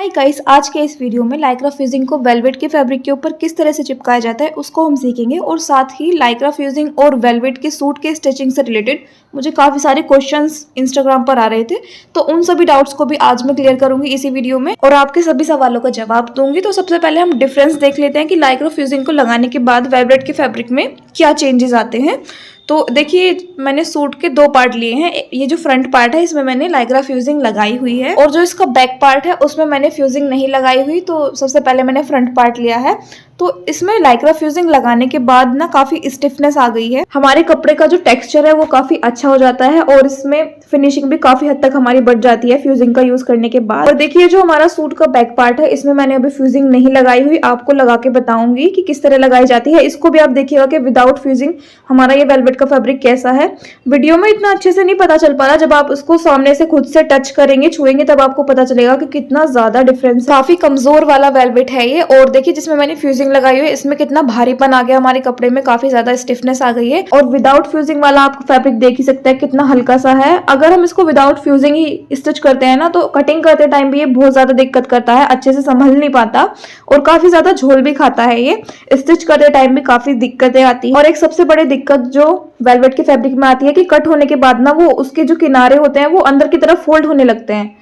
Hi guys, आज के इस वीडियो में लाइक्रा फ्यूजिंग को वेलवेट के फैब्रिक के ऊपर किस तरह से चिपकाया जाता है उसको हम सीखेंगे। और साथ ही लाइक्रा फ्यूजिंग और वेलवेट के सूट के स्टिचिंग से रिलेटेड मुझे काफ़ी सारे क्वेश्चंस इंस्टाग्राम पर आ रहे थे, तो उन सभी डाउट्स को भी आज मैं क्लियर करूंगी इसी वीडियो में और आपके सभी सवालों का जवाब दूंगी। तो सबसे पहले हम डिफरेंस देख लेते हैं कि लाइक्रा फ्यूजिंग को लगाने के बाद वेलवेट के फैब्रिक में क्या चेंजेस आते हैं। तो देखिए, मैंने सूट के दो पार्ट लिए हैं। ये जो फ्रंट पार्ट है इसमें मैंने लाइक्रा फ्यूजिंग लगाई हुई है और जो इसका बैक पार्ट है उसमें मैंने फ्यूजिंग नहीं लगाई हुई। तो सबसे पहले मैंने फ्रंट पार्ट लिया है। तो इसमें लाइक्रा फ्यूजिंग लगाने के बाद ना काफी स्टिफनेस आ गई है, हमारे कपड़े का जो टेक्सचर है वो काफी अच्छा हो जाता है और इसमें फिनिशिंग भी काफी हद तक हमारी बढ़ जाती है फ्यूजिंग का यूज करने के बाद। और देखिए, जो हमारा सूट का बैक पार्ट है इसमें मैंने अभी फ्यूजिंग नहीं लगाई हुई, आपको लगा के बताऊंगी कि किस तरह लगाई जाती है। इसको भी आप देखिएगा कि विदाउट फ्यूजिंग हमारा ये वेलवेट का फैब्रिक कैसा है। वीडियो में इतना अच्छे से नहीं पता चल पा रहा, जब आप उसको सामने से खुद से टच करेंगे, छुएंगे, तब आपको पता चलेगा कि कितना ज्यादा डिफरेंस। काफी कमजोर वाला वेलवेट है ये। और देखिए, जिसमें मैंने फ्यूजिंग लगाई हुई है इसमें कितना भारीपन आ गया, हमारे कपड़े में काफी ज्यादा स्टिफनेस आ गई है। और विदाउट फ्यूजिंग वाला आप फैब्रिक देख ही सकते हैं कितना हल्का सा है। अगर हम इसको विदाउट फ्यूजिंग ही स्टिच करते हैं ना, तो कटिंग करते टाइम भी ये बहुत ज्यादा दिक्कत करता है, अच्छे से संभल नहीं पाता और काफी ज्यादा झोल भी खाता है। ये स्टिच करते टाइम भी काफी दिक्कतें आती है। और एक सबसे बड़ी दिक्कत जो वेलवेट के फैब्रिक में आती है कि कट होने के बाद ना वो उसके जो किनारे होते हैं वो अंदर की तरफ फोल्ड होने लगते हैं।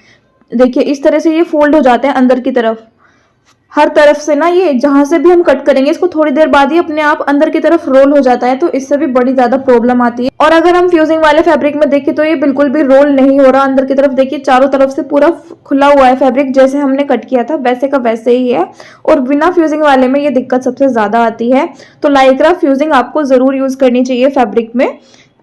देखिए, इस तरह से ये फोल्ड हो जाते हैं अंदर की तरफ, हर तरफ से ना। ये जहां से भी हम कट करेंगे इसको थोड़ी देर बाद ही अपने आप अंदर की तरफ रोल हो जाता है, तो इससे भी बड़ी ज्यादा प्रॉब्लम आती है। और अगर हम फ्यूजिंग वाले फैब्रिक में देखें तो ये बिल्कुल भी रोल नहीं हो रहा अंदर की तरफ। देखिए, चारों तरफ से पूरा खुला हुआ है फैब्रिक, जैसे हमने कट किया था वैसे का वैसे ही है। और बिना फ्यूजिंग वाले में ये दिक्कत सबसे ज्यादा आती है। तो लाइक्रा फ्यूजिंग आपको जरूर यूज करनी चाहिए फैब्रिक में,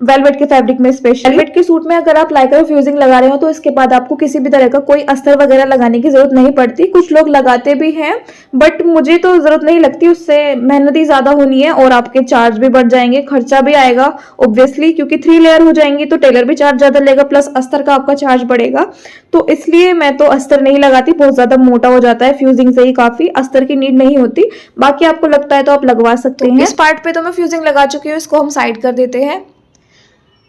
वेलवेट के फैब्रिक में स्पेशली। वेलवेट के सूट में अगर आप लाइक्रा फ्यूजिंग लगा रहे हो तो इसके बाद आपको किसी भी तरह का कोई अस्तर वगैरह लगाने की जरूरत नहीं पड़ती। कुछ लोग लगाते भी हैं बट मुझे तो जरूरत नहीं लगती, उससे मेहनत ही ज्यादा होनी है और आपके चार्ज भी बढ़ जाएंगे, खर्चा भी आएगा ऑब्वियसली, क्योंकि 3 लेयर हो जाएंगी तो टेलर भी चार्ज ज्यादा लेगा, प्लस अस्तर का आपका चार्ज बढ़ेगा। तो इसलिए मैं तो अस्तर नहीं लगाती, बहुत ज्यादा मोटा हो जाता है, फ्यूजिंग से ही काफी अस्तर की नीड नहीं होती। बाकी आपको लगता है तो आप लगवा सकते हैं। इस पार्ट पे तो मैं फ्यूजिंग लगा चुकी हूँ, इसको हम साइड कर देते हैं।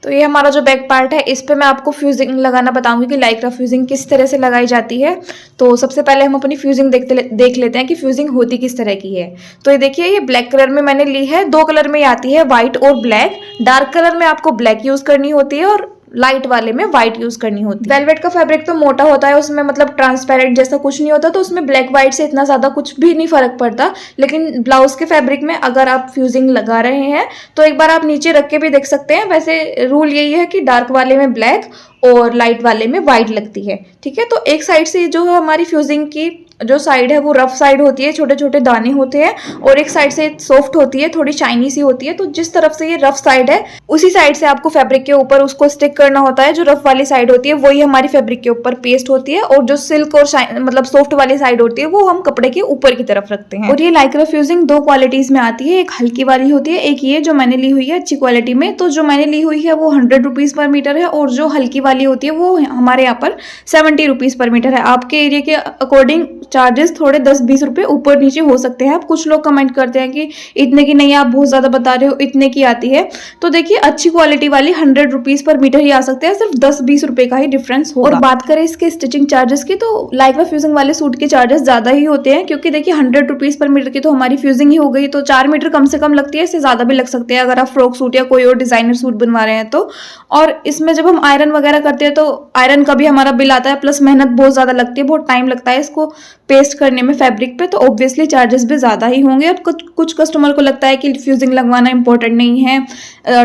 तो ये हमारा जो बैक पार्ट है इस पे मैं आपको फ्यूजिंग लगाना बताऊंगी कि लाइक्रा फ्यूजिंग किस तरह से लगाई जाती है। तो सबसे पहले हम अपनी फ्यूजिंग देख लेते हैं कि फ्यूजिंग होती किस तरह की है। तो ये देखिए, ये ब्लैक कलर में मैंने ली है, 2 कलर में आती है, व्हाइट और ब्लैक। डार्क कलर में आपको ब्लैक यूज करनी होती है और लाइट वाले में व्हाइट यूज करनी होती है। वेलवेट का फैब्रिक तो मोटा होता है, उसमें मतलब ट्रांसपेरेंट जैसा कुछ नहीं होता, तो उसमें ब्लैक व्हाइट से इतना ज्यादा कुछ भी नहीं फर्क पड़ता। लेकिन ब्लाउज के फैब्रिक में अगर आप फ्यूजिंग लगा रहे हैं तो एक बार आप नीचे रख के भी देख सकते हैं। वैसे रूल यही है कि डार्क वाले में ब्लैक और लाइट वाले में व्हाइट लगती है, ठीक है। तो एक साइड से जो है हमारी फ्यूजिंग की जो साइड है वो रफ साइड होती है, छोटे छोटे दाने होते हैं, और एक साइड से सॉफ्ट होती है, थोड़ी शाइनी सी होती है। तो जिस तरफ से ये रफ साइड है उसी साइड से आपको फैब्रिक के ऊपर उसको स्टिक करना होता है। जो रफ वाली साइड होती है वही हमारी फैब्रिक के ऊपर पेस्ट होती है और जो सिल्क और मतलब सॉफ्ट वाली साइड होती है वो हम कपड़े के ऊपर की तरफ रखते हैं। और ये लाइक्रा फ्यूजिंग 2 क्वालिटीज में आती है, एक हल्की वाली होती है, एक ये जो मैंने ली हुई है अच्छी क्वालिटी में। तो जो मैंने ली हुई है वो 100 रुपीज पर मीटर है और जो हल्की वाली होती है वो हमारे यहाँ पर 70 रुपीज पर मीटर है। आपके एरिया के अकॉर्डिंग चार्जेस थोड़े 10-20 रुपए ऊपर नीचे हो सकते हैं। आप कुछ लोग कमेंट करते हैं कि इतने की नहीं, आप बहुत ज्यादा बता रहे हो, इतने की आती है। तो देखिए, अच्छी क्वालिटी वाली 100 रुपीज पर मीटर ही आ सकते हैं, सिर्फ 10-20 रुपए का ही डिफरेंस होगा। और बात करें इसके स्टिचिंग चार्जेस की, तो लाइक्रा फ्यूजिंग वाले सूट के चार्जेस ज्यादा ही होते हैं, क्योंकि देखिए 100 रुपीज पर मीटर की तो हमारी फ्यूजिंग ही हो गई, तो 4 मीटर कम से कम लगती है, इससे ज्यादा भी लग सकते हैं अगर आप फ्रॉक सूट या कोई और डिजाइनर सूट बनवा रहे हैं तो। और इसमें जब हम आयरन वगैरह करते हैं तो आयरन का भी हमारा बिल आता है, प्लस मेहनत बहुत ज्यादा लगती है, बहुत टाइम लगता है इसको पेस्ट करने में फैब्रिक पे, तो ऑब्वियसली चार्जेस भी ज्यादा ही होंगे। और कुछ कस्टमर को लगता है कि फ्यूजिंग लगवाना इंपॉर्टेंट नहीं है,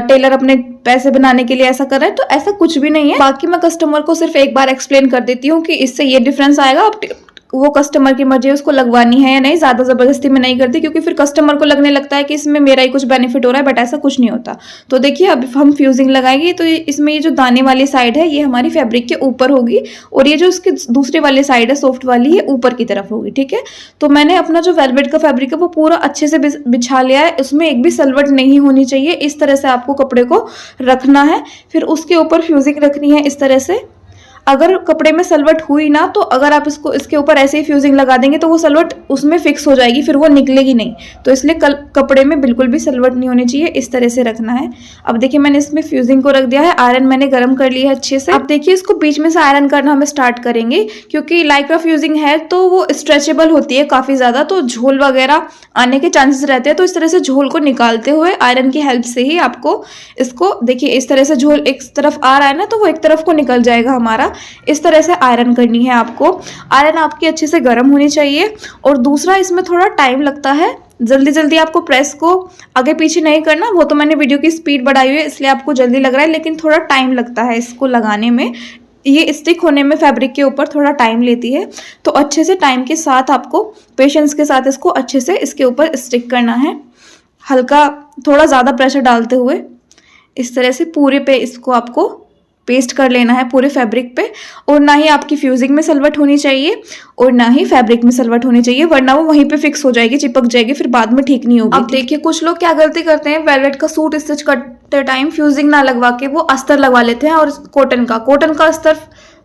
टेलर अपने पैसे बनाने के लिए ऐसा कर रहा है, तो ऐसा कुछ भी नहीं है। बाकी मैं कस्टमर को सिर्फ एक बार एक्सप्लेन कर देती हूँ कि इससे ये डिफरेंस आएगा, आप वो कस्टमर की मर्जी है उसको लगवानी है या नहीं, ज्यादा जबरदस्ती में नहीं करती, क्योंकि फिर कस्टमर को लगने लगता है कि इसमें मेरा ही कुछ बेनिफिट हो रहा है, बट ऐसा कुछ नहीं होता। तो देखिए, अब हम फ्यूजिंग लगाएंगे तो इसमें ये जो दाने वाली साइड है ये हमारी फैब्रिक के ऊपर होगी और ये जो इसके दूसरे वाली साइड है सॉफ्ट वाली, ये ऊपर की तरफ होगी, ठीक है। तो मैंने अपना जो वेलवेट का फैब्रिक है वो पूरा अच्छे से बिछा लिया है, उसमें एक भी सलवट नहीं होनी चाहिए। इस तरह से आपको कपड़े को रखना है, फिर उसके ऊपर फ्यूजिंग रखनी है इस तरह से। अगर कपड़े में सलवट हुई ना तो अगर आप इसको इसके ऊपर ऐसे ही फ्यूजिंग लगा देंगे तो वो सलवट उसमें फिक्स हो जाएगी, फिर वो निकलेगी नहीं। तो इसलिए कपड़े में बिल्कुल भी सलवट नहीं होनी चाहिए, इस तरह से रखना है। अब देखिए मैंने इसमें फ्यूजिंग को रख दिया है, आयरन मैंने गर्म कर लिया है अच्छे से। अब देखिए इसको बीच में से आयरन करना हम स्टार्ट करेंगे, क्योंकि लाइक्रा फ्यूजिंग है तो वो स्ट्रेचेबल होती है काफी ज्यादा, तो झोल वगैरह आने के चांसेस रहते हैं। तो इस तरह से झोल को निकालते हुए आयरन की हेल्प से ही आपको इसको, देखिए इस तरह से झोल एक तरफ आ रहा है ना तो वो एक तरफ को निकल जाएगा हमारा। इस तरह से आयरन करनी है आपको। आयरन आपकी अच्छे से गर्म होनी चाहिए। और दूसरा, इसमें थोड़ा टाइम लगता है, जल्दी जल्दी आपको प्रेस को आगे पीछे नहीं करना। वो तो मैंने वीडियो की स्पीड बढ़ाई हुई है इसलिए आपको जल्दी लग रहा है, लेकिन थोड़ा टाइम लगता है इसको लगाने में। ये स्टिक होने में फैब्रिक के ऊपर थोड़ा टाइम लेती है, तो अच्छे से टाइम के साथ आपको पेशेंस के साथ इसको अच्छे से इसके ऊपर स्टिक करना है। हल्का थोड़ा ज़्यादा प्रेशर डालते हुए इस तरह से पूरे पे इसको आपको पेस्ट कर लेना है, पूरे फैब्रिक पे। और ना ही आपकी फ्यूजिंग में सलवट होनी चाहिए और ना ही फैब्रिक में सलवट होनी चाहिए, वरना वो वहीं पे फिक्स हो जाएगी, चिपक जाएगी, फिर बाद में ठीक नहीं होगी। अब देखिए कुछ लोग क्या गलती करते हैं, वेलवेट का सूट स्टिच करते टाइम फ्यूजिंग ना लगवा के वो अस्तर लगवा लेते हैं। और कॉटन का अस्तर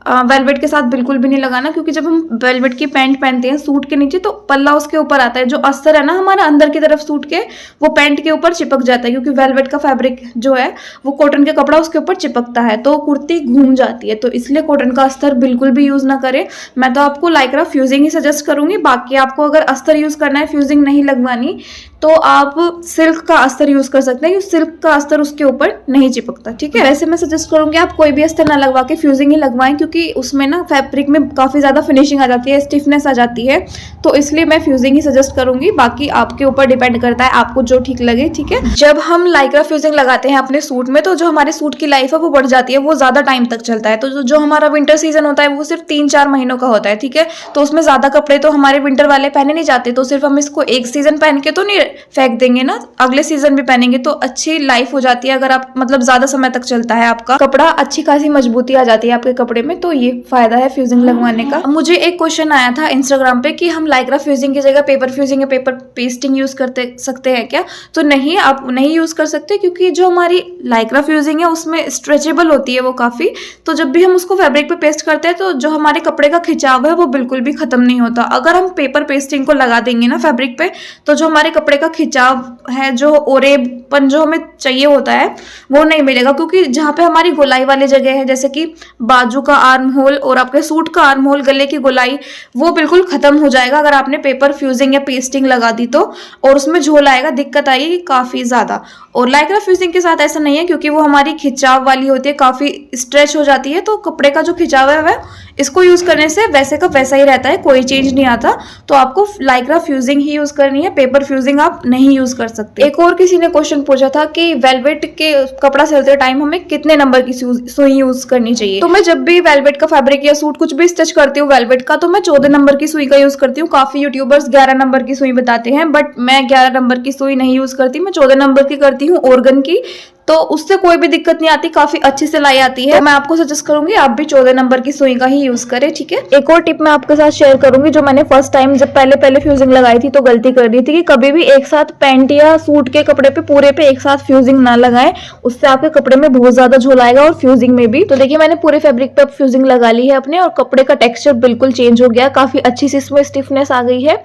वेलवेट के साथ बिल्कुल भी नहीं लगाना, क्योंकि जब हम वेलवेट की पैंट पहनते हैं सूट के नीचे तो पल्ला उसके ऊपर आता है, जो अस्तर है ना हमारा अंदर की तरफ सूट के, वो पैंट के ऊपर चिपक जाता है, क्योंकि वेलवेट का फैब्रिक जो है वो कॉटन के कपड़ा उसके ऊपर चिपकता है, तो कुर्ती घूम जाती है। तो इसलिए कॉटन का अस्तर बिल्कुल भी यूज ना करें। मैं तो आपको लाइक्रा फ्यूजिंग ही सजेस्ट करूंगी। बाकी आपको अगर अस्तर यूज करना है, फ्यूजिंग नहीं लगवानी, तो आप सिल्क का अस्तर यूज कर सकते हैं, क्योंकि सिल्क का अस्तर उसके ऊपर नहीं चिपकता। ठीक है, वैसे मैं सजेस्ट करूंगी आप कोई भी अस्तर ना लगवा के फ्यूजिंग ही लगवाएं, क्योंकि उसमें ना फैब्रिक में काफी ज्यादा फिनिशिंग आ जाती है, स्टिफनेस आ जाती है। तो इसलिए मैं फ्यूजिंग ही सजेस्ट करूंगी। बाकी आपके ऊपर डिपेंड करता है, आपको जो ठीक लगे। ठीक है, जब हम लाइक्रा फ्यूजिंग लगाते हैं अपने सूट में तो जो हमारे सूट की लाइफ है वो बढ़ जाती है, वो ज्यादा टाइम तक चलता है। तो जो हमारा विंटर सीजन होता है वो सिर्फ 3-4 महीनों का होता है। ठीक है, तो उसमें ज्यादा कपड़े तो हमारे विंटर वाले पहने नहीं जाते, तो सिर्फ हम इसको एक सीजन पहन के तो नहीं फेंक देंगे ना, अगले सीजन भी पहनेंगे, तो अच्छी लाइफ हो जाती है। अगर आप मतलब ज्यादा समय तक चलता है आपका कपड़ा, अच्छी खासी मजबूती आ जाती है आपके कपड़े में। तो ये फायदा है फ्यूजिंग लगवाने का। मुझे एक क्वेश्चन आया था इंस्टाग्राम पे कि हम लाइक्रा फ्यूजिंग की जगह पेपर फ्यूजिंग या पेपर पेस्टिंग यूज करते सकते हैं क्या? तो नहीं, आप नहीं यूज कर सकते, क्योंकि जो हमारी लाइक्रा फ्यूजिंग है उसमें स्ट्रेचेबल होती है वो काफी। तो जब भी हम उसको फैब्रिक पे पेस्ट करते हैं तो जो हमारे कपड़े का खिंचाव है वो बिल्कुल भी खत्म नहीं होता। अगर हम पेपर पेस्टिंग को लगा देंगे ना फैब्रिक पे, तो जो हमारे कपड़े का खिंचाव है, जो ओरेपन जो हमें चाहिए होता है वो नहीं मिलेगा। क्योंकि जहाँ पे हमारी गोलाई वाली जगह है, जैसे कि बाजू का आर्म होल और आपके सूट का आर्म होल, गले की गोलाई, वो बिल्कुल खत्म हो जाएगा अगर आपने पेपर फ्यूजिंग या पेस्टिंग लगा दी तो। और उसमें झोल आएगा, दिक्कत आएगी काफी ज्यादा। और लाइक्रा फ्यूजिंग के साथ ऐसा नहीं है, क्योंकि वो हमारी खिंचाव वाली होती है, काफी स्ट्रेच हो जाती है। तो कपड़े का जो खिंचाव है वह इसको यूज करने से वैसे का वैसा ही रहता है, कोई चेंज नहीं आता। तो आपको लाइक्रा फ्यूजिंग ही यूज करनी है, पेपर फ्यूजिंग आप नहीं यूज कर सकते। एक और किसी ने क्वेश्चन पूछा था कि वेलवेट के कपड़ा सिलते टाइम हमें कितने नंबर की सुई यूज करनी चाहिए। तो मैं जब भी वेलवेट का फैब्रिक या सूट कुछ भी स्टिच करती हूँ वेलवेट का, तो मैं 14 नंबर की सुई का यूज करती हूँ। काफी यूट्यूबर्स 11 नंबर की सुई बताते हैं, बट मैं 11 नंबर की सुई नहीं यूज करती, मैं 14 नंबर की करती हूँ ऑर्गन की। तो उससे कोई भी दिक्कत नहीं आती, काफी अच्छी सिलाई आती है। तो मैं आपको सजेस्ट करूंगी आप भी 14 नंबर की सुई का ही यूज करें। ठीक है, एक और टिप मैं आपके साथ शेयर करूंगी, जो मैंने फर्स्ट टाइम जब पहले फ्यूजिंग लगाई थी तो गलती कर दी थी कि कभी भी एक साथ पैंट या सूट के कपड़े पे पूरे पे एक साथ फ्यूजिंग ना लगाएं, उससे आपके कपड़े में बहुत ज्यादा झोल आएगा और फ्यूजिंग में भी। तो देखिए मैंने पूरे फैब्रिक पे फ्यूजिंग लगा ली है अपने, और कपड़े का टेक्सचर बिल्कुल चेंज हो गया, काफी अच्छी सी इसमें स्टिफनेस आ गई है।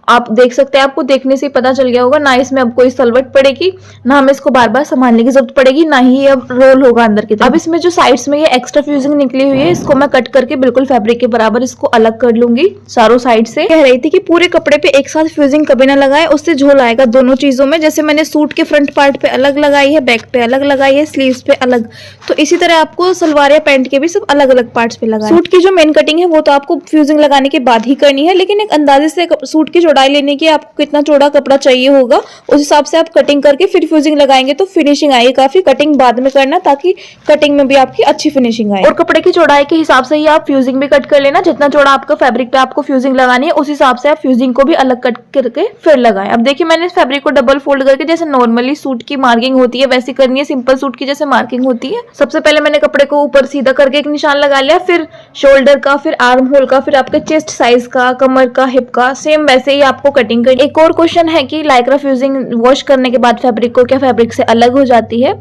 आप देख सकते हैं, आपको देखने से पता चल गया होगा, ना इसमें अब कोई सलवट पड़ेगी, ना हमें इसको बार बार संभालने की जरूरत पड़ेगी, ना ही अब रोल होगा अंदर की तरफ। अब इसमें जो साइड्स में ये एक्स्ट्रा फ्यूजिंग निकली हुई है, इसको मैं कट करके बिल्कुल फैब्रिक के बराबर इसको अलग कर लूंगी चारों साइड से। कह रही थी कि पूरे कपड़े पे एक साथ फ्यूजिंग कभी ना लगाए, उससे झोल आएगा दोनों चीजों में। जैसे मैंने सूट के फ्रंट पार्ट पे अलग लगाई है, बैक पे अलग लगाई है, स्लीव्स पे अलग, तो इसी तरह आपको सलवार या पैंट के भी सब अलग अलग पार्ट्स पे लगाए। सूट की जो मेन कटिंग है वो तो आपको फ्यूजिंग लगाने के बाद ही करनी है, लेकिन एक अंदाजे से सूट की चौड़ाई लेने की, आपको कितना चौड़ा कपड़ा चाहिए होगा उस हिसाब से आप कटिंग करके फिर फ्यूजिंग लगाएंगे तो फिनिशिंग आएगी काफी। कटिंग बाद में करना, ताकि कटिंग में भी आपकी अच्छी फिनिशिंग आए। और कपड़े की चौड़ाई के हिसाब से ही आप फ्यूजिंग भी कट कर लेना, जितना चौड़ा आपका फैब्रिक पे आपको फ्यूजिंग लगानी है उस हिसाब से आप फ्यूजिंग को भी अलग कट करके फिर लगाएं। अब देखिए मैंने इस फैब्रिक को डबल फोल्ड करके, जैसे नॉर्मली सूट की मार्किंग होती है वैसी करनी है, सिंपल सूट की जैसे मार्किंग होती है। सबसे पहले मैंने कपड़े को ऊपर सीधा करके एक निशान लगा लिया, फिर शोल्डर का, फिर आर्म होल का, फिर आपके चेस्ट साइज का, कमर का, हिप का, सेम वैसे ही आपको कटिंग करनी। एक और क्वेश्चन है कि लाइक्रा फ्यूजिंग वॉश करने के बाद फैब्रिक को क्या फैब्रिक से अलग हो जाती है?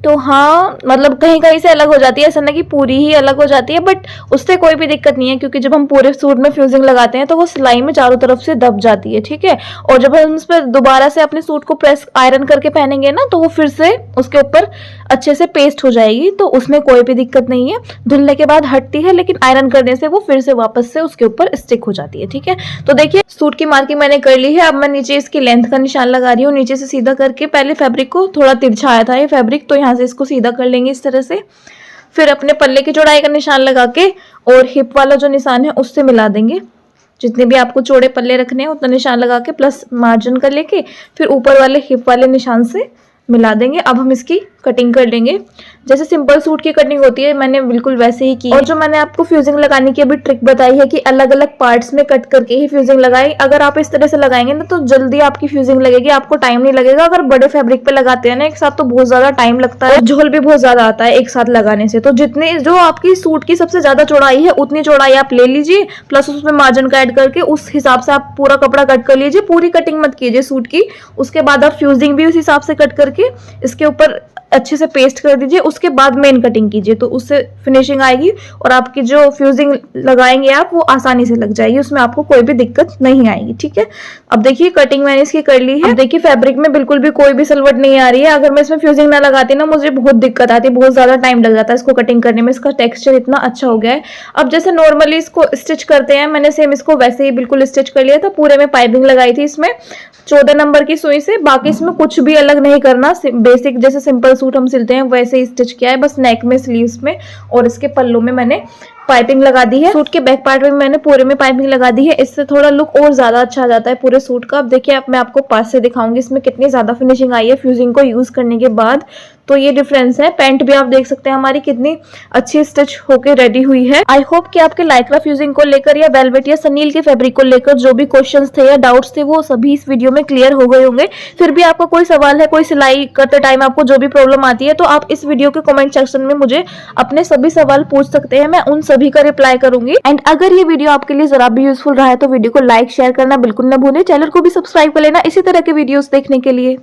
तो हाँ, मतलब कहीं कहीं से अलग हो जाती है, ऐसा ना कि पूरी ही अलग हो जाती है, बट उससे कोई भी दिक्कत नहीं है, क्योंकि जब हम पूरे सूट में फ्यूजिंग लगाते हैं तो वो सिलाई में चारों तरफ से दब जाती है, ठीक है। और जब हम उस पर दोबारा से अपने सूट को प्रेस आयरन करके पहनेंगे ना, तो वो फिर से उसके ऊपर अच्छे से पेस्ट हो जाएगी, तो उसमें कोई भी दिक्कत नहीं है। धुलने के बाद हटती है, लेकिन आयरन करने से वो फिर से वापस से उसके ऊपर स्टिक हो जाती है, ठीक है। तो देखिए सूट की मार्किंग मैंने कर ली है। अब मैं नीचे इसकी लेंथ का निशान लगा रही हूँ, नीचे से सीधा करके। पहले फैब्रिक को थोड़ा तिरछा आया था ये फैब्रिक, तो यहाँ से इसको सीधा कर लेंगे इस तरह से। फिर अपने पल्ले की चौड़ाई का निशान लगा के और हिप वाला जो निशान है उससे मिला देंगे। जितने भी आपको चौड़े पल्ले रखने हैं उतना निशान लगा के प्लस मार्जिन कर लेके फिर ऊपर वाले हिप वाले निशान से मिला देंगे। अब हम इसकी कटिंग कर लेंगे। जैसे सिंपल सूट की कटिंग होती है मैंने बिल्कुल वैसे ही की। और जो मैंने आपको फ्यूजिंग लगाने की अभी ट्रिक बताई है कि अलग अलग पार्ट्स में कट करके ही फ्यूजिंग लगाई, अगर आप इस तरह से लगाएंगे ना तो जल्दी आपकी फ्यूजिंग लगेगी, आपको टाइम नहीं लगेगा। अगर बड़े फैब्रिक पे लगाते हैं ना एक साथ तो बहुत ज्यादा टाइम लगता है, झोल भी बहुत ज्यादा आता है एक साथ लगाने से। तो जितनी जो आपकी सूट की सबसे ज्यादा चौड़ाई है उतनी चौड़ाई आप ले लीजिए, प्लस उसमें मार्जिन का ऐड करके उस हिसाब से आप पूरा कपड़ा कट कर लीजिए। पूरी कटिंग मत कीजिए सूट की। उसके बाद आप फ्यूजिंग भी उस हिसाब से कट करके इसके ऊपर अच्छे से पेस्ट कर दीजिए। उसके बाद मेन कटिंग कीजिए, तो उससे फिनिशिंग आएगी और आपकी जो फ्यूजिंग लगाएंगे आप वो आसानी से लग जाएगी, उसमें आपको कोई भी दिक्कत नहीं आएगी, ठीक है। अब देखिए कटिंग मैंने इसकी कर ली है। अब देखिए फैब्रिक में बिल्कुल भी कोई भी सलवट नहीं आ रही है। अगर मैं इसमें फ्यूजिंग ना लगाती ना मुझे बहुत दिक्कत आती, बहुत ज्यादा टाइम लग जाता है इसको कटिंग करने में। इसका टेक्सचर इतना अच्छा हो गया है। अब जैसे नॉर्मली इसको स्टिच करते हैं, मैंने सेम इसको वैसे ही बिल्कुल स्टिच कर लिया था। पूरे में पाइपिंग लगाई थी इसमें 14 नंबर की सुई से। बाकी इसमें कुछ भी अलग नहीं करना, बेसिक जैसे सिंपल सूट हम सिलते हैं वैसे ही स्टिच किया है। बस नेक में, स्लीव्स में और इसके पल्लों में मैंने पाइपिंग लगा दी है। सूट के बैक पार्ट में मैंने पूरे में पाइपिंग लगा दी है, इससे थोड़ा लुक और ज्यादा अच्छा आ जाता है पूरे सूट का। अब देखिए मैं आपको पास से दिखाऊंगी इसमें कितनी ज्यादा फिनिशिंग आई है फ्यूजिंग को यूज करने के बाद। तो ये डिफरेंस है। पैंट भी आप देख सकते हैं हमारी कितनी अच्छी स्टिच होके रेडी हुई है। आई होप कि आपके लाइक्रा फ्यूजिंग को लेकर या वेलवेट या सनील के फैब्रिक को लेकर जो भी क्वेश्चंस थे या डाउट्स थे वो सभी इस वीडियो में क्लियर हो गए होंगे। फिर भी आपका कोई सवाल है, कोई सिलाई करते टाइम आपको जो भी प्रॉब्लम आती है, तो आप इस वीडियो के कमेंट सेक्शन में मुझे अपने सभी सवाल पूछ सकते हैं, मैं उन सभी का रिप्लाई करूंगी। एंड अगर ये वीडियो आपके लिए जरा भी यूजफुल रहा है तो वीडियो को लाइक शेयर करना बिल्कुल न भूलें। चैनल को भी सब्सक्राइब कर लेना इसी तरह के वीडियोस देखने के लिए।